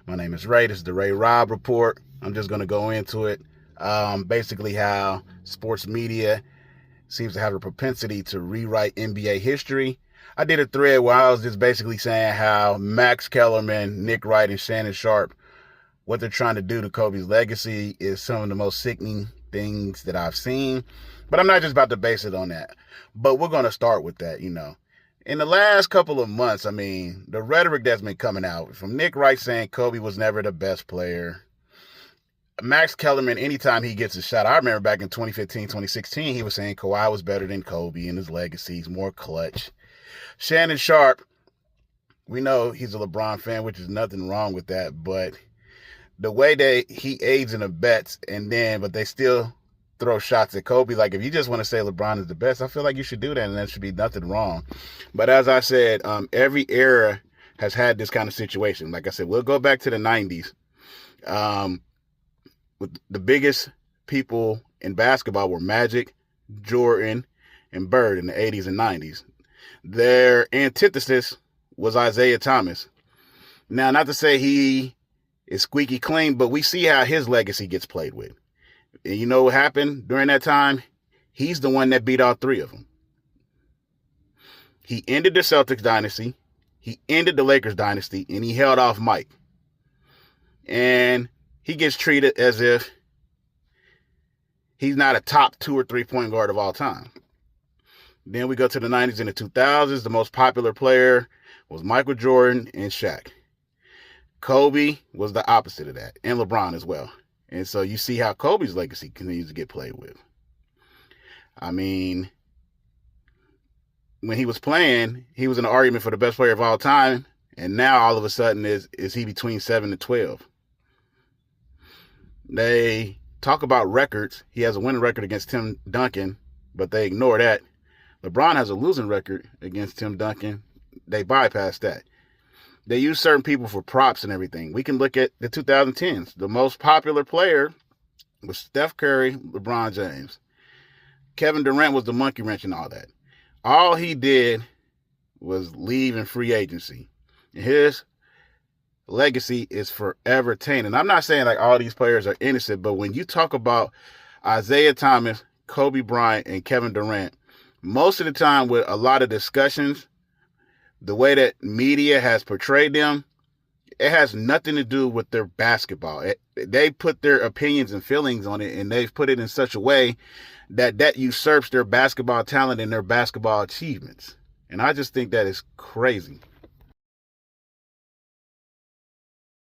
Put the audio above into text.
My name is Ray. This is the Ray Rob Report. I'm just going to go into it. Basically, how sports media seems to have a propensity to rewrite NBA history. I did a thread where I was just basically saying how Max Kellerman, Nick Wright, and Shannon Sharpe, what they're trying to do to Kobe's legacy is some of the most sickening things that I've seen. But I'm not just about to base it on that. But we're going to start with that. In the last couple of months, the rhetoric that's been coming out from Nick Wright saying Kobe was never the best player. Max Kellerman, anytime he gets a shot, I remember back in 2015, 2016, he was saying Kawhi was better than Kobe and his legacy. He's more clutch. Shannon Sharpe, we know he's a LeBron fan, which is nothing wrong with that, but the way that he aids and abets but they still throw shots at Kobe. Like, if you just want to say LeBron is the best, I feel like you should do that, and there should be nothing wrong. But as I said, every era has had this kind of situation. Like I said, we'll go back to the 90s. With the biggest people in basketball were Magic, Jordan, and Bird in the 80s and 90s. Their antithesis was Isaiah Thomas. Now, not to say he is squeaky clean, but we see how his legacy gets played with. And you know what happened during that time? He's the one that beat all three of them. He ended the Celtics dynasty, he ended the Lakers dynasty, and he held off Mike. And he gets treated as if he's not a top 2 or 3 point guard of all time. Then we go to the 90s and the 2000s. The most popular player was Michael Jordan and Shaq. Kobe was the opposite of that, and LeBron as well. And so you see how Kobe's legacy continues to get played with. When he was playing, he was in an argument for the best player of all time, and now all of a sudden is he between 7 and 12. They talk about records. He has a winning record against Tim Duncan, but they ignore that. LeBron has a losing record against Tim Duncan. They bypass that. They use certain people for props and everything. We can look at the 2010s. The most popular player was Steph Curry, LeBron James. Kevin Durant was the monkey wrench and all that. All he did was leave in free agency. His legacy is forever tainted. I'm not saying like all these players are innocent, but when you talk about Isaiah Thomas, Kobe Bryant, and Kevin Durant, most of the time with a lot of discussions, the way that media has portrayed them, it has nothing to do with their basketball. They put their opinions and feelings on it, and they've put it in such a way that usurps their basketball talent and their basketball achievements. And I just think that is crazy.